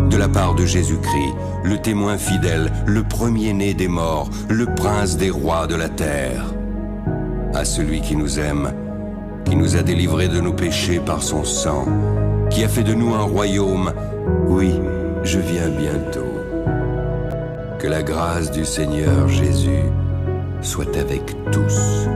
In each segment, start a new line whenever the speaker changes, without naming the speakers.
de la part de Jésus-Christ, le témoin fidèle, le premier-né des morts, le prince des rois de la terre. À celui qui nous aime, qui nous a délivrés de nos péchés par son sang, qui a fait de nous un royaume, oui, je viens bientôt. Que la grâce du Seigneur Jésus soit avec tous.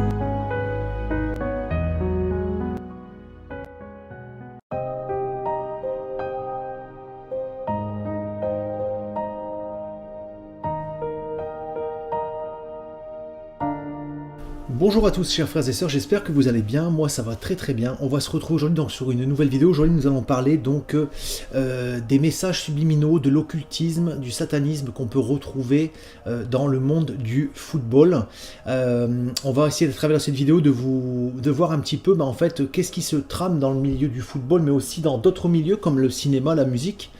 Bonjour à tous chers frères et sœurs, j'espère que vous allez bien, moi ça va très très bien. On va se retrouver aujourd'hui donc sur une nouvelle vidéo. Aujourd'hui nous allons parler donc des messages subliminaux, de l'occultisme, du satanisme qu'on peut retrouver dans le monde du football. On va essayer de travers cette vidéo de voir un petit peu en fait qu'est-ce qui se trame dans le milieu du football, mais aussi dans d'autres milieux comme le cinéma, la musique.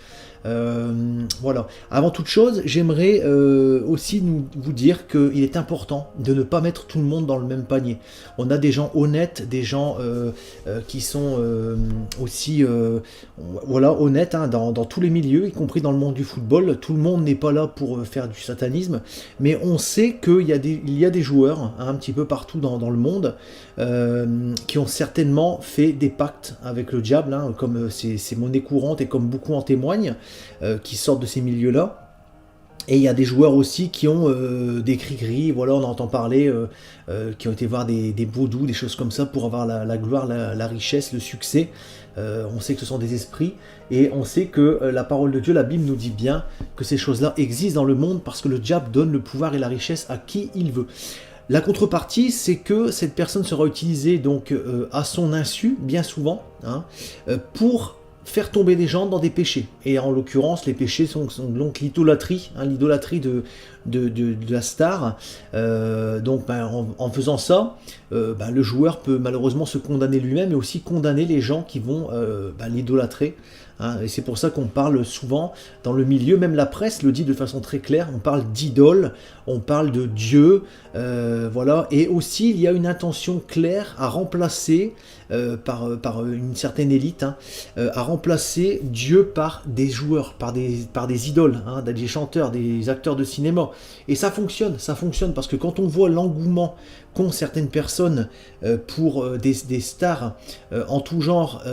Voilà. Avant toute chose, j'aimerais aussi vous dire qu'il est important de ne pas mettre tout le monde dans le même panier. On a des gens honnêtes, des gens qui sont aussi voilà, honnêtes dans tous les milieux, y compris dans le monde du football. Tout le monde n'est pas là pour faire du satanisme, mais on sait qu'il y a des joueurs un petit peu partout dans le monde qui ont certainement fait des pactes avec le diable, comme c'est monnaie courante et comme beaucoup en témoignent. Qui sortent de ces milieux-là. Et il y a des joueurs aussi qui ont des cris-cris, voilà, on entend parler, qui ont été voir des vaudous, des choses comme ça, pour avoir la gloire, la richesse, le succès. On sait que ce sont des esprits, et on sait que la parole de Dieu, la Bible nous dit bien que ces choses-là existent dans le monde, parce que le diable donne le pouvoir et la richesse à qui il veut. La contrepartie, c'est que cette personne sera utilisée donc à son insu, bien souvent, pour faire tomber les gens dans des péchés. Et en l'occurrence, les péchés sont donc l'idolâtrie, l'idolâtrie de la star. Donc en faisant ça, le joueur peut malheureusement se condamner lui-même, et aussi condamner les gens qui vont l'idolâtrer. Et c'est pour ça qu'on parle souvent dans le milieu, même la presse le dit de façon très claire, on parle d'idole, on parle de Dieu, voilà. Et aussi il y a une intention claire à remplacer par une certaine élite, à remplacer Dieu par des joueurs, par des idoles, des chanteurs, des acteurs de cinéma. Et ça fonctionne parce que quand on voit l'engouement qu'ont certaines personnes pour des stars en tout genre,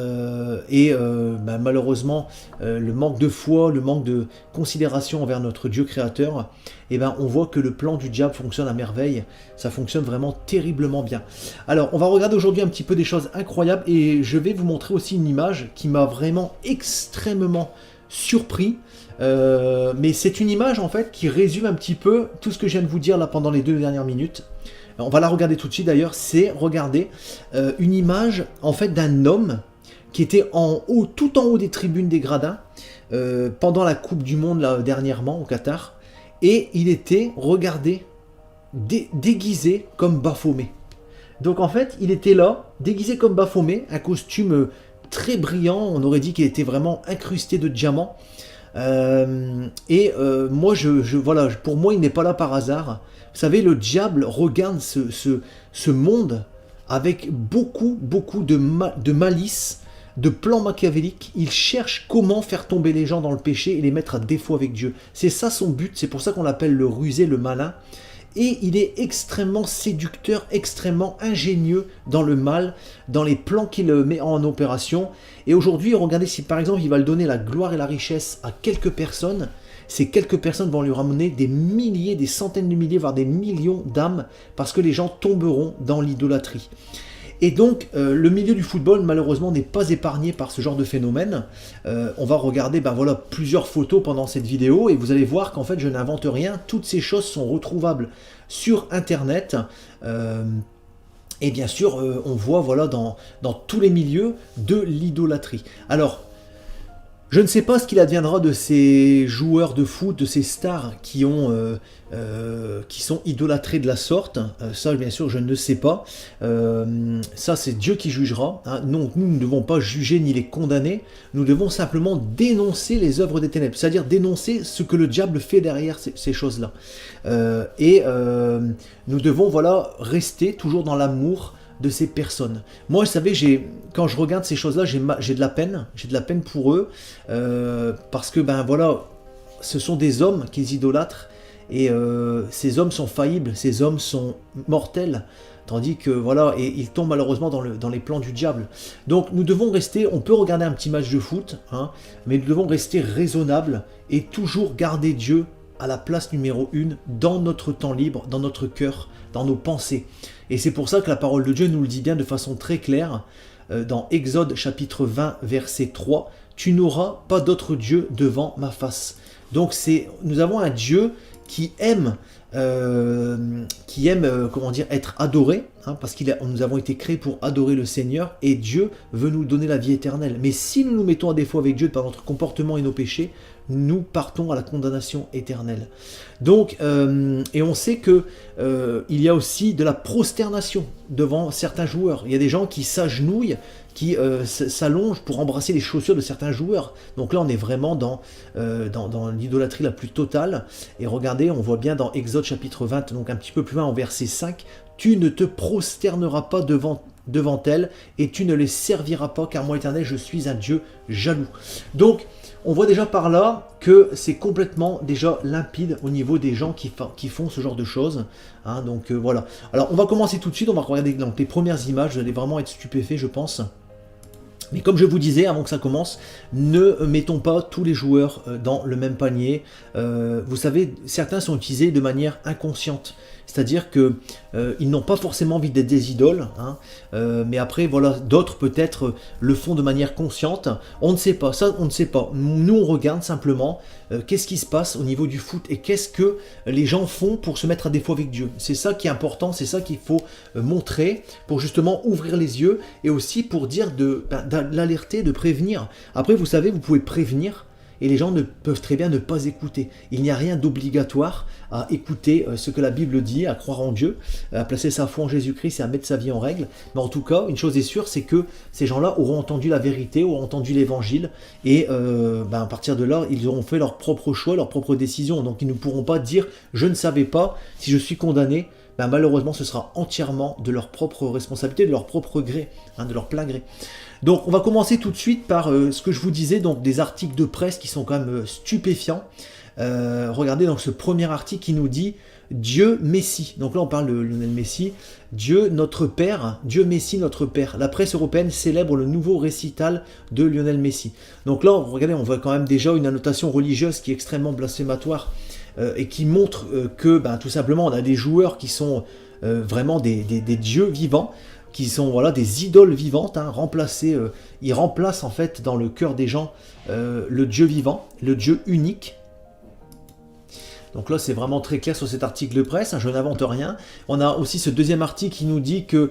et malheureusement le manque de foi, le manque de considération envers notre Dieu créateur, on voit que le plan du diable fonctionne à merveille, ça fonctionne vraiment terriblement bien. Alors on va regarder aujourd'hui un petit peu des choses incroyables, et je vais vous montrer aussi une image qui m'a vraiment extrêmement surpris. Mais c'est une image en fait qui résume un petit peu tout ce que je viens de vous dire là pendant les 2 dernières minutes. On va la regarder tout de suite d'ailleurs. C'est, regardez, une image en fait d'un homme qui était tout en haut des tribunes des gradins pendant la Coupe du Monde là, dernièrement au Qatar, et il était, regardez, déguisé comme Baphomet. Donc en fait il était là déguisé comme Baphomet, un costume très brillant, on aurait dit qu'il était vraiment incrusté de diamants. Moi, voilà, pour moi, il n'est pas là par hasard. Vous savez, le diable regarde ce monde avec beaucoup de malice, de plans machiavéliques. Il cherche comment faire tomber les gens dans le péché et les mettre à défaut avec Dieu. C'est ça son but, c'est pour ça qu'on l'appelle le rusé, le malin. Et il est extrêmement séducteur, extrêmement ingénieux dans le mal, dans les plans qu'il met en opération. Et aujourd'hui, regardez, si par exemple il va donner la gloire et la richesse à quelques personnes, ces quelques personnes vont lui ramener des milliers, des centaines de milliers, voire des millions d'âmes, parce que les gens tomberont dans l'idolâtrie. Et donc, le milieu du football, malheureusement, n'est pas épargné par ce genre de phénomène. On va regarder voilà, plusieurs photos pendant cette vidéo, et vous allez voir qu'en fait, je n'invente rien. Toutes ces choses sont retrouvables sur Internet. Et bien sûr, on voit voilà, dans tous les milieux de l'idolâtrie. Alors, je ne sais pas ce qu'il adviendra de ces joueurs de foot, de ces stars qui sont idolâtrés de la sorte. Ça, bien sûr, je ne sais pas. Ça, c'est Dieu qui jugera. Non, nous ne devons pas juger ni les condamner. Nous devons simplement dénoncer les œuvres des ténèbres, c'est-à-dire dénoncer ce que le diable fait derrière ces choses-là. Nous devons voilà, rester toujours dans l'amour de ces personnes. Moi, vous savez, quand je regarde ces choses-là, j'ai de la peine pour eux, parce que, ben voilà, ce sont des hommes qu'ils idolâtrent, et ces hommes sont faillibles, ces hommes sont mortels, tandis que, voilà, et ils tombent malheureusement dans les plans du diable. Donc, nous devons rester, on peut regarder un petit match de foot, hein, mais nous devons rester raisonnables, et toujours garder Dieu à la place numéro 1 dans notre temps libre, dans notre cœur, dans nos pensées. Et c'est pour ça que la parole de Dieu nous le dit bien de façon très claire, dans Exode chapitre 20, verset 3, « Tu n'auras pas d'autre Dieu devant ma face ». Donc nous avons un Dieu qui aime, comment dire, être adoré, hein, parce que nous avons été créés pour adorer le Seigneur, et Dieu veut nous donner la vie éternelle. Mais si nous nous mettons à défaut avec Dieu par notre comportement et nos péchés, nous partons à la condamnation éternelle. Donc, et on sait que il y a aussi de la prosternation devant certains joueurs. Il y a des gens qui s'agenouillent, qui s'allongent pour embrasser les chaussures de certains joueurs. Donc là, on est vraiment dans l'idolâtrie la plus totale. Et regardez, on voit bien dans Exode chapitre 20, donc un petit peu plus loin, en verset 5, « Tu ne te prosterneras pas devant elle, et tu ne les serviras pas, car moi, l'Éternel, je suis un Dieu jaloux. » Donc, on voit déjà par là que c'est complètement déjà limpide au niveau des gens qui font ce genre de choses. Hein, donc voilà. Alors, on va commencer tout de suite, on va regarder donc, les premières images, vous allez vraiment être stupéfaits, je pense. Mais comme je vous disais avant que ça commence, ne mettons pas tous les joueurs dans le même panier. Vous savez, certains sont utilisés de manière inconsciente. C'est-à-dire qu'ils n'ont pas forcément envie d'être des idoles, hein, mais après, voilà, d'autres peut-être le font de manière consciente. On ne sait pas, ça on ne sait pas. Nous on regarde simplement qu'est-ce qui se passe au niveau du foot et qu'est-ce que les gens font pour se mettre à défaut avec Dieu. C'est ça qui est important, c'est ça qu'il faut montrer pour justement ouvrir les yeux et aussi pour dire de l'alerter, de prévenir. Après, vous savez, vous pouvez prévenir, et les gens peuvent très bien ne pas écouter. Il n'y a rien d'obligatoire à écouter ce que la Bible dit, à croire en Dieu, à placer sa foi en Jésus-Christ et à mettre sa vie en règle. Mais en tout cas, une chose est sûre, c'est que ces gens-là auront entendu la vérité, auront entendu l'évangile, et à partir de là, ils auront fait leur propre choix, leur propre décision. Donc ils ne pourront pas dire « je ne savais pas, si je suis condamné », malheureusement, ce sera entièrement de leur propre responsabilité, de leur propre gré, hein, de leur plein gré. Donc, on va commencer tout de suite par ce que je vous disais, donc des articles de presse qui sont quand même stupéfiants. Regardez donc ce premier article qui nous dit « Dieu Messie ». Donc là, on parle de Lionel Messi. « Dieu notre Père, Dieu Messie notre Père ». La presse européenne célèbre le nouveau récital de Lionel Messi. Donc là, regardez, on voit quand même déjà une annotation religieuse qui est extrêmement blasphématoire et qui montre que, tout simplement, on a des joueurs qui sont vraiment des dieux vivants, qui sont voilà, des idoles vivantes, hein, ils remplacent en fait dans le cœur des gens le Dieu vivant, le Dieu unique. Donc là, c'est vraiment très clair sur cet article de presse, hein, je n'invente rien. On a aussi ce deuxième article qui nous dit que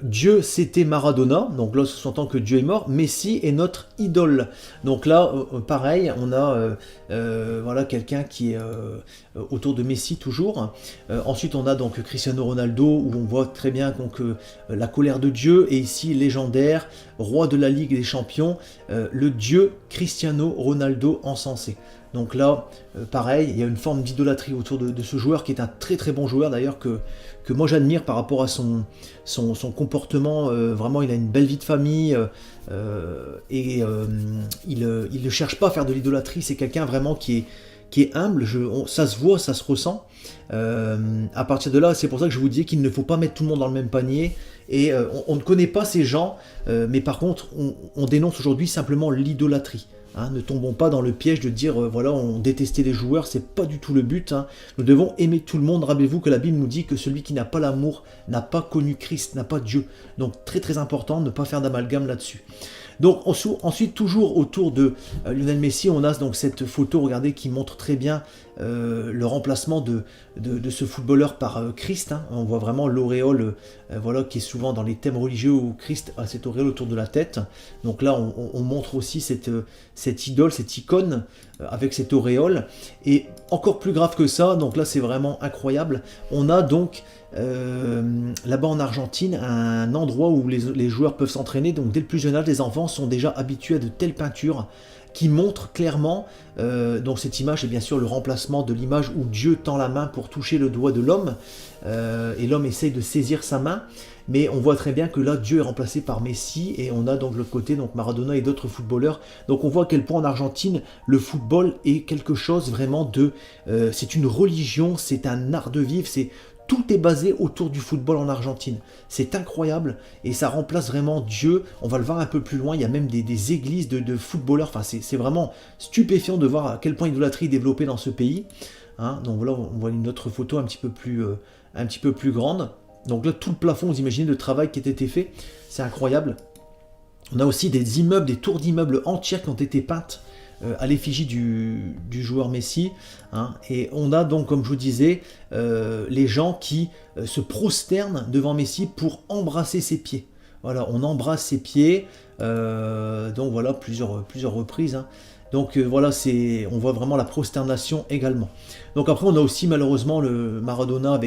Dieu, c'était Maradona. Donc là, ce s'entend que Dieu est mort. Messi est notre idole. Donc là, pareil, on a voilà, quelqu'un qui est autour de Messi toujours. Ensuite, on a donc Cristiano Ronaldo, où on voit très bien donc, la colère de Dieu. Et ici, légendaire, roi de la Ligue des Champions, le Dieu Cristiano Ronaldo encensé. Donc là, pareil, il y a une forme d'idolâtrie autour de ce joueur qui est un très très bon joueur d'ailleurs que moi j'admire par rapport à son comportement. Vraiment, il a une belle vie de famille et il ne cherche pas à faire de l'idolâtrie. C'est quelqu'un vraiment qui est humble, ça se voit, ça se ressent. À partir de là, c'est pour ça que je vous dis qu'il ne faut pas mettre tout le monde dans le même panier. Et on ne connaît pas ces gens, mais par contre, on dénonce aujourd'hui simplement l'idolâtrie. Hein, ne tombons pas dans le piège de dire voilà, on détestait les joueurs, c'est pas du tout le but. Hein. Nous devons aimer tout le monde. Rappelez-vous que la Bible nous dit que celui qui n'a pas l'amour n'a pas connu Christ, n'a pas Dieu. Donc très très important de ne pas faire d'amalgame là-dessus. Donc ensuite, toujours autour de Lionel Messi, on a donc cette photo, regardez, qui montre très bien le remplacement de ce footballeur par Christ. Hein. On voit vraiment l'auréole, voilà, qui est souvent dans les thèmes religieux où Christ a cette auréole autour de la tête. Donc là, on montre aussi cette idole, cette icône avec cette auréole. Et encore plus grave que ça, donc là c'est vraiment incroyable, on a donc là-bas en Argentine un endroit où les joueurs peuvent s'entraîner. Donc dès le plus jeune âge, les enfants sont déjà habitués à de telles peintures qui montrent clairement, donc cette image est bien sûr le remplacement de l'image où Dieu tend la main pour toucher le doigt de l'homme, et l'homme essaye de saisir sa main. mais on voit très bien que là, Dieu est remplacé par Messi, et on a donc de l'autre côté donc Maradona et d'autres footballeurs. Donc on voit à quel point en Argentine, le football est quelque chose vraiment de... c'est une religion, c'est un art de vivre, tout est basé autour du football en Argentine. C'est incroyable et ça remplace vraiment Dieu. On va le voir un peu plus loin, il y a même des églises de footballeurs. Enfin, c'est vraiment stupéfiant de voir à quel point l'idolâtrie est développée dans ce pays. Hein, donc voilà, on voit une autre photo un petit peu plus grande. Donc là, tout le plafond, vous imaginez le travail qui a été fait. C'est incroyable. On a aussi des immeubles, des tours d'immeubles entières qui ont été peintes à l'effigie du joueur Messi, hein, et on a donc, comme je vous disais, les gens qui se prosternent devant Messi pour embrasser ses pieds. Voilà, on embrasse ses pieds, donc voilà, plusieurs reprises, hein. Donc voilà, on voit vraiment la prosternation également. Donc après, on a aussi malheureusement le Maradona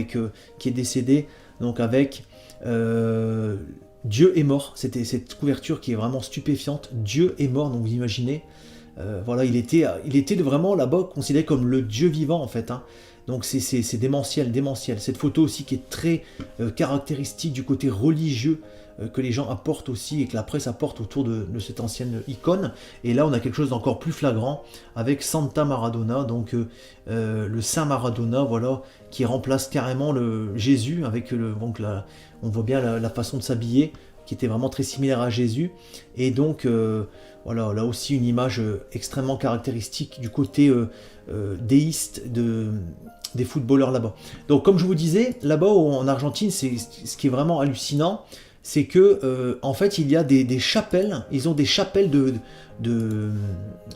qui est décédé, donc avec Dieu est mort. C'était cette couverture qui est vraiment stupéfiante. Dieu est mort, donc vous imaginez. Voilà, il était vraiment là-bas considéré comme le Dieu vivant en fait, hein. Donc c'est démentiel. Cette photo aussi qui est très caractéristique du côté religieux que les gens apportent aussi et que la presse apporte autour de cette ancienne icône. Et là on a quelque chose d'encore plus flagrant avec Santa Maradona, donc le Saint Maradona, voilà, qui remplace carrément le Jésus avec on voit bien la façon de s'habiller qui était vraiment très similaire à Jésus. Et donc voilà, là aussi une image extrêmement caractéristique du côté déiste des footballeurs là-bas. Donc comme je vous disais, là-bas en Argentine, ce qui est vraiment hallucinant, c'est que en fait il y a des chapelles, ils ont des chapelles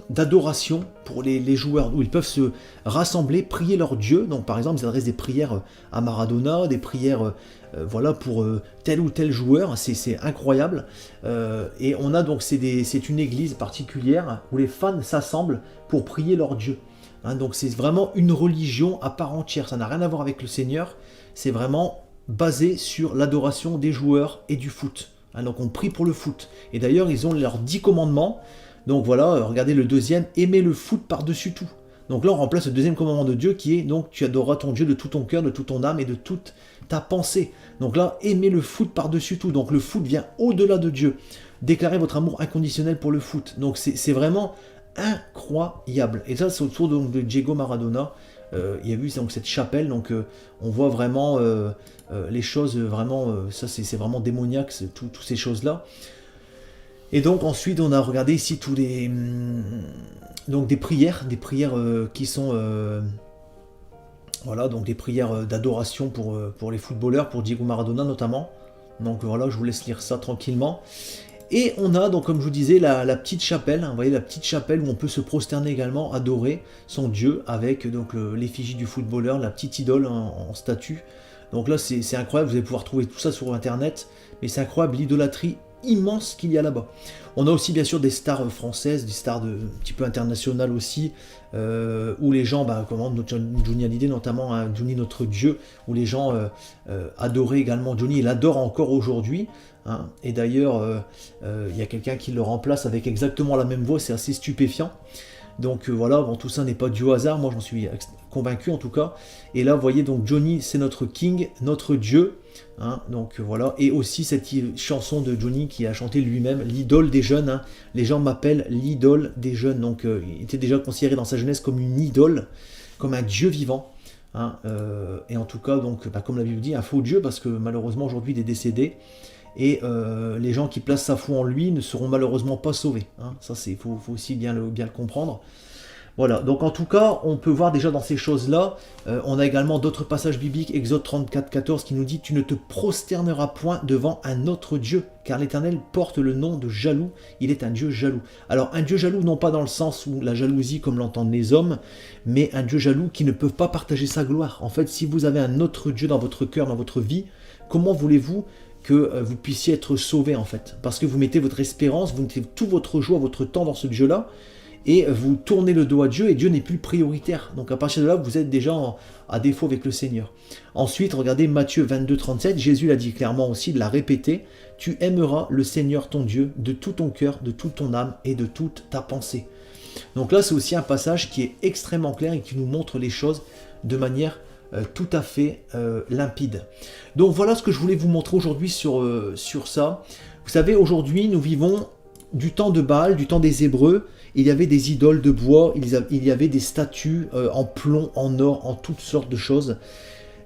d'adoration pour les joueurs, où ils peuvent se rassembler, prier leur Dieu. Donc par exemple, ils adressent des prières à Maradona, des prières voilà, pour tel ou tel joueur, c'est incroyable. Et on a donc, c'est une église particulière où les fans s'assemblent pour prier leur Dieu. Hein, donc c'est vraiment une religion à part entière, ça n'a rien à voir avec le Seigneur, c'est vraiment basé sur l'adoration des joueurs et du foot. Hein, donc on prie pour le foot. Et d'ailleurs, ils ont leurs 10 commandements. Donc voilà, regardez le deuxième, aimer le foot par-dessus tout. Donc là, on remplace le deuxième commandement de Dieu qui est donc tu adoreras ton Dieu de tout ton cœur, de toute ton âme et de toute ta pensée. Donc là, aimer le foot par-dessus tout. Donc le foot vient au-delà de Dieu. Déclarez votre amour inconditionnel pour le foot. Donc c'est vraiment incroyable. Et ça, c'est autour donc, de Diego Maradona. Il y a eu donc cette chapelle, donc on voit vraiment les choses, vraiment, ça c'est vraiment démoniaque, toutes ces choses-là. Et donc ensuite on a regardé ici tous les donc des prières qui sont voilà, donc des prières d'adoration pour les footballeurs, pour Diego Maradona notamment. Donc voilà, je vous laisse lire ça tranquillement. Et on a donc, comme je vous disais, la petite chapelle, hein, vous voyez la petite chapelle où on peut se prosterner également, adorer son Dieu avec donc l'effigie du footballeur, la petite idole en statue. Donc là c'est incroyable, vous allez pouvoir trouver tout ça sur internet, mais c'est incroyable l'idolâtrie immense qu'il y a là-bas. On a aussi bien sûr des stars françaises, des stars un petit peu internationales aussi, où les gens, comme Johnny Hallyday notamment, hein, Johnny notre Dieu, où les gens adoraient également Johnny, il adore encore aujourd'hui. Hein, et d'ailleurs, il y a quelqu'un qui le remplace avec exactement la même voix, c'est assez stupéfiant. Donc voilà, bon, tout ça n'est pas dû au hasard, moi j'en suis convaincu en tout cas. Et là, vous voyez, donc Johnny, c'est notre King, notre Dieu. Hein, donc voilà, et aussi cette chanson de Johnny qui a chanté lui-même, l'idole des jeunes. Hein. Les gens m'appellent l'idole des jeunes. Donc il était déjà considéré dans sa jeunesse comme une idole, comme un Dieu vivant. Hein, et en tout cas, donc, comme la Bible dit, un faux Dieu, parce que malheureusement aujourd'hui il est décédé. Et les gens qui placent sa foi en lui ne seront malheureusement pas sauvés. Hein. Ça, faut aussi bien le comprendre. Voilà, donc en tout cas, on peut voir déjà dans ces choses-là, on a également d'autres passages bibliques, Exode 34, 14, qui nous dit « Tu ne te prosterneras point devant un autre Dieu, car l'Éternel porte le nom de jaloux, il est un Dieu jaloux. » Alors, un Dieu jaloux, non pas dans le sens où la jalousie, comme l'entendent les hommes, mais un Dieu jaloux qui ne peut pas partager sa gloire. En fait, si vous avez un autre Dieu dans votre cœur, dans votre vie, comment voulez-vous que vous puissiez être sauvé en fait? Parce que vous mettez votre espérance, vous mettez tout votre joie, votre temps dans ce Dieu-là, et vous tournez le dos à Dieu, et Dieu n'est plus prioritaire. Donc à partir de là, vous êtes déjà à défaut avec le Seigneur. Ensuite, regardez Matthieu 22, 37, Jésus l'a dit clairement aussi, il l'a répété, « Tu aimeras le Seigneur ton Dieu de tout ton cœur, de toute ton âme et de toute ta pensée. » Donc là, c'est aussi un passage qui est extrêmement clair et qui nous montre les choses de manière tout à fait limpide. Donc voilà ce que je voulais vous montrer aujourd'hui sur ça. Vous savez, aujourd'hui, nous vivons du temps de Baal, du temps des Hébreux. Il y avait des idoles de bois, il y avait des statues en plomb, en or, en toutes sortes de choses.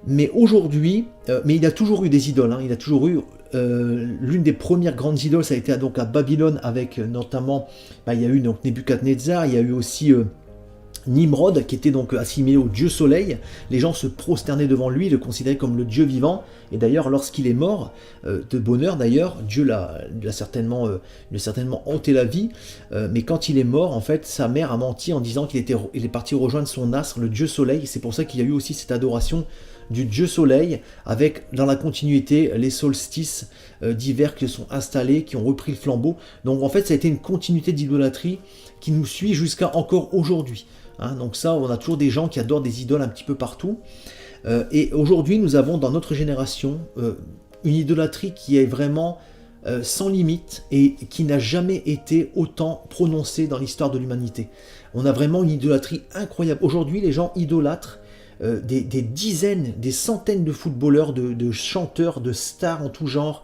Mais aujourd'hui, mais il y a toujours eu des idoles, hein, il y a toujours eu l'une des premières grandes idoles, ça a été donc à Babylone avec notamment, il y a eu donc Nebuchadnezzar, il y a eu aussi Nimrod qui était donc assimilé au dieu soleil. Les gens se prosternaient devant lui, le considéraient comme le dieu vivant. Et d'ailleurs, lorsqu'il est mort, de bonheur d'ailleurs, Dieu l'a certainement hanté la vie. Mais quand il est mort, en fait, sa mère a menti en disant qu'il est parti rejoindre son astre, le dieu soleil. C'est pour ça qu'il y a eu aussi cette adoration du dieu soleil, avec dans la continuité les solstices d'hiver qui se sont installés, qui ont repris le flambeau. Donc en fait, ça a été une continuité d'idolâtrie qui nous suit jusqu'à encore aujourd'hui. Hein, donc ça, on a toujours des gens qui adorent des idoles un petit peu partout. Et aujourd'hui, nous avons dans notre génération une idolâtrie qui est vraiment sans limite et qui n'a jamais été autant prononcée dans l'histoire de l'humanité. On a vraiment une idolâtrie incroyable. Aujourd'hui, les gens idolâtrent des dizaines, des centaines de footballeurs, de chanteurs, de stars en tout genre.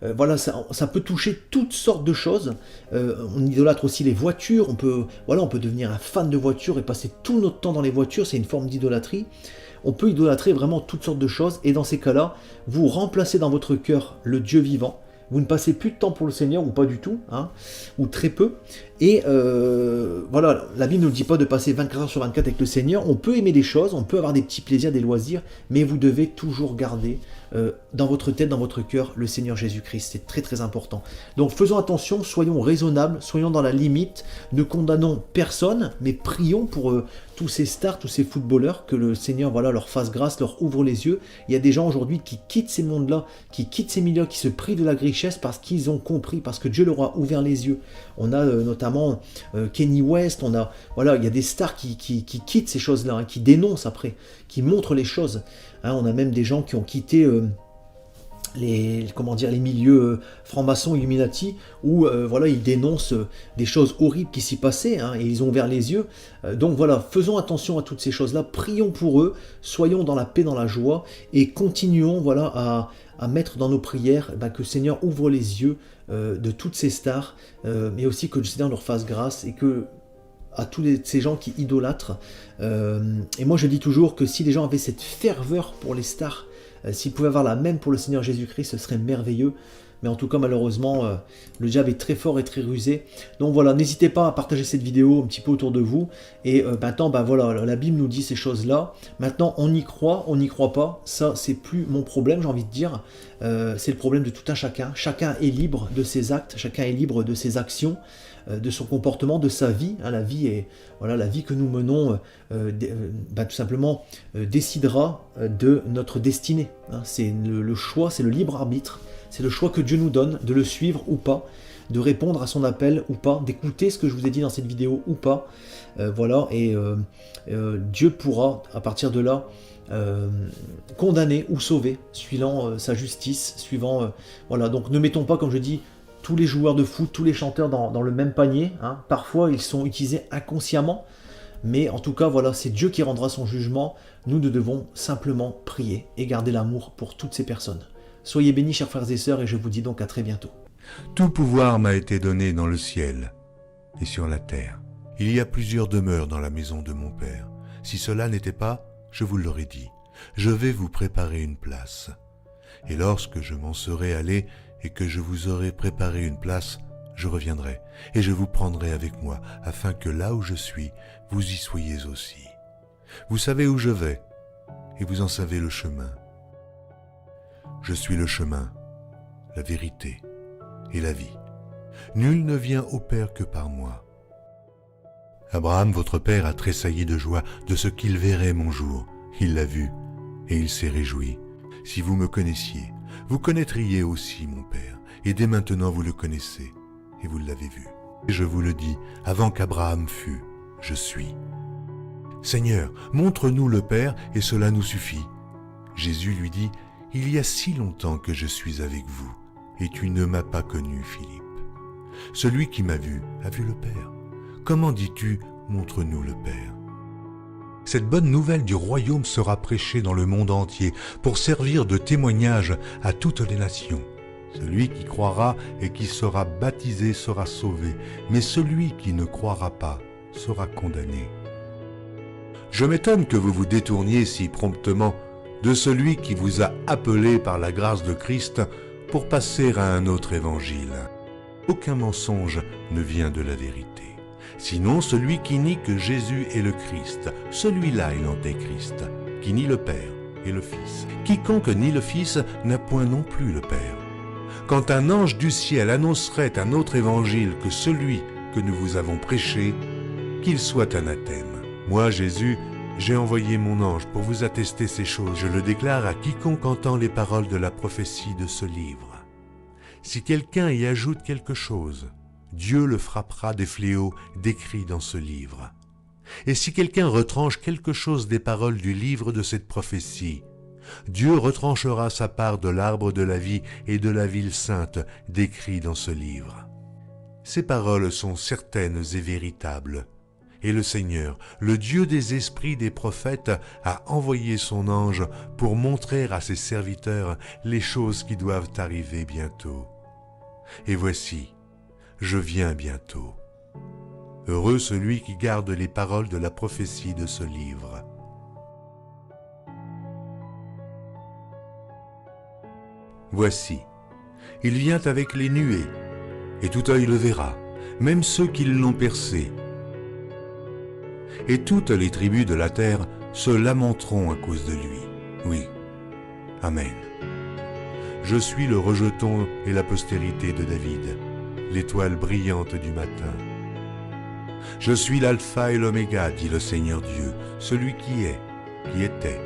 Voilà, ça peut toucher toutes sortes de choses. On idolâtre aussi les voitures. On peut devenir un fan de voitures et passer tout notre temps dans les voitures. C'est une forme d'idolâtrie. On peut idolâtrer vraiment toutes sortes de choses. Et dans ces cas-là, vous remplacez dans votre cœur le Dieu vivant. Vous ne passez plus de temps pour le Seigneur, ou pas du tout, hein, ou très peu. Et voilà, la Bible ne nous dit pas de passer 24 heures sur 24 avec le Seigneur. On peut aimer des choses, on peut avoir des petits plaisirs, des loisirs, mais vous devez toujours garder dans votre tête, dans votre cœur, le Seigneur Jésus-Christ. C'est très très important. Donc faisons attention, soyons raisonnables, soyons dans la limite, ne condamnons personne, mais prions pour tous ces stars, tous ces footballeurs, que le Seigneur leur fasse grâce, leur ouvre les yeux. Il y a des gens aujourd'hui qui quittent ces mondes-là, qui quittent ces milieux, qui se privent de la richesse parce qu'ils ont compris, parce que Dieu leur a ouvert les yeux. On a notamment Kanye West, il y a des stars qui quittent ces choses-là, hein, qui dénoncent après, qui montrent les choses. Hein, on a même des gens qui ont quitté les milieux francs-maçons, Illuminati, où ils dénoncent des choses horribles qui s'y passaient, hein, et ils ont ouvert les yeux. Donc voilà, faisons attention à toutes ces choses-là, prions pour eux, soyons dans la paix, dans la joie, et continuons à mettre dans nos prières que le Seigneur ouvre les yeux de toutes ces stars, mais aussi que le Seigneur leur fasse grâce, et que à tous ces gens qui idolâtrent. Et moi je dis toujours que si les gens avaient cette ferveur pour les stars, s'ils pouvaient avoir la même pour le Seigneur Jésus-Christ, ce serait merveilleux. Mais en tout cas, malheureusement, le diable est très fort et très rusé. Donc voilà, n'hésitez pas à partager cette vidéo un petit peu autour de vous. Et maintenant, la Bible nous dit ces choses-là. Maintenant, on y croit, on n'y croit pas. Ça, c'est plus mon problème, j'ai envie de dire. C'est le problème de tout un chacun. Chacun est libre de ses actes, chacun est libre de ses actions, de son comportement, de sa vie. Hein, la vie que nous menons, tout simplement, décidera de notre destinée. Hein, c'est le choix, c'est le libre arbitre. C'est le choix que Dieu nous donne, de le suivre ou pas, de répondre à son appel ou pas, d'écouter ce que je vous ai dit dans cette vidéo ou pas. Dieu pourra, à partir de là, condamner ou sauver, suivant sa justice, donc ne mettons pas, comme je dis, tous les joueurs de foot, tous les chanteurs dans le même panier. Hein. Parfois, ils sont utilisés inconsciemment, mais en tout cas, c'est Dieu qui rendra son jugement. Nous devons simplement prier et garder l'amour pour toutes ces personnes. Soyez bénis, chers frères et sœurs, et je vous dis donc à très bientôt.
Tout pouvoir m'a été donné dans le ciel et sur la terre. Il y a plusieurs demeures dans la maison de mon Père. Si cela n'était pas, je vous l'aurais dit. Je vais vous préparer une place. Et lorsque je m'en serai allé et que je vous aurai préparé une place, je reviendrai et je vous prendrai avec moi, afin que là où je suis, vous y soyez aussi. Vous savez où je vais, et vous en savez le chemin. Je suis le chemin, la vérité et la vie. Nul ne vient au Père que par moi. Abraham, votre père, a tressailli de joie de ce qu'il verrait mon jour. Il l'a vu et il s'est réjoui. Si vous me connaissiez, vous connaîtriez aussi mon Père. Et dès maintenant vous le connaissez et vous l'avez vu. Et je vous le dis, avant qu'Abraham fût, je suis. Seigneur, montre-nous le Père et cela nous suffit. Jésus lui dit, il y a si longtemps que je suis avec vous, et tu ne m'as pas connu, Philippe. Celui qui m'a vu a vu le Père. Comment dis-tu, montre-nous le Père? Cette bonne nouvelle du royaume sera prêchée dans le monde entier pour servir de témoignage à toutes les nations. Celui qui croira et qui sera baptisé sera sauvé, mais celui qui ne croira pas sera condamné. Je m'étonne que vous vous détourniez si promptement de celui qui vous a appelé par la grâce de Christ pour passer à un autre évangile. Aucun mensonge ne vient de la vérité. Sinon celui qui nie que Jésus est le Christ, celui-là est l'antéchrist, qui nie le Père et le Fils. Quiconque nie le Fils n'a point non plus le Père. Quand un ange du ciel annoncerait un autre évangile que celui que nous vous avons prêché, qu'il soit anathème. Moi, Jésus, j'ai envoyé mon ange pour vous attester ces choses. Je le déclare à quiconque entend les paroles de la prophétie de ce livre. Si quelqu'un y ajoute quelque chose, Dieu le frappera des fléaux décrits dans ce livre. Et si quelqu'un retranche quelque chose des paroles du livre de cette prophétie, Dieu retranchera sa part de l'arbre de la vie et de la ville sainte décrits dans ce livre. Ces paroles sont certaines et véritables. Et le Seigneur, le Dieu des esprits des prophètes, a envoyé son ange pour montrer à ses serviteurs les choses qui doivent arriver bientôt. Et voici, je viens bientôt. Heureux celui qui garde les paroles de la prophétie de ce livre. Voici, il vient avec les nuées, et tout œil le verra, même ceux qui l'ont percé. Et toutes les tribus de la terre se lamenteront à cause de lui. Oui, Amen. Je suis le rejeton et la postérité de David, l'étoile brillante du matin. Je suis l'alpha et l'oméga, dit le Seigneur Dieu, celui qui est, qui était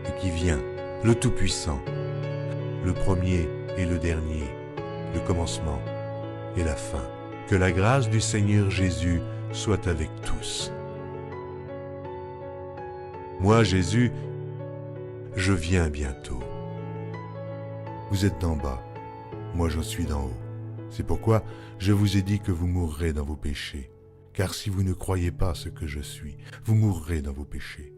et qui vient, le Tout-Puissant, le premier et le dernier, le commencement et la fin. Que la grâce du Seigneur Jésus soit avec tous. Moi, Jésus, je viens bientôt. Vous êtes d'en bas, moi je suis d'en haut. C'est pourquoi je vous ai dit que vous mourrez dans vos péchés. Car si vous ne croyez pas ce que je suis, vous mourrez dans vos péchés.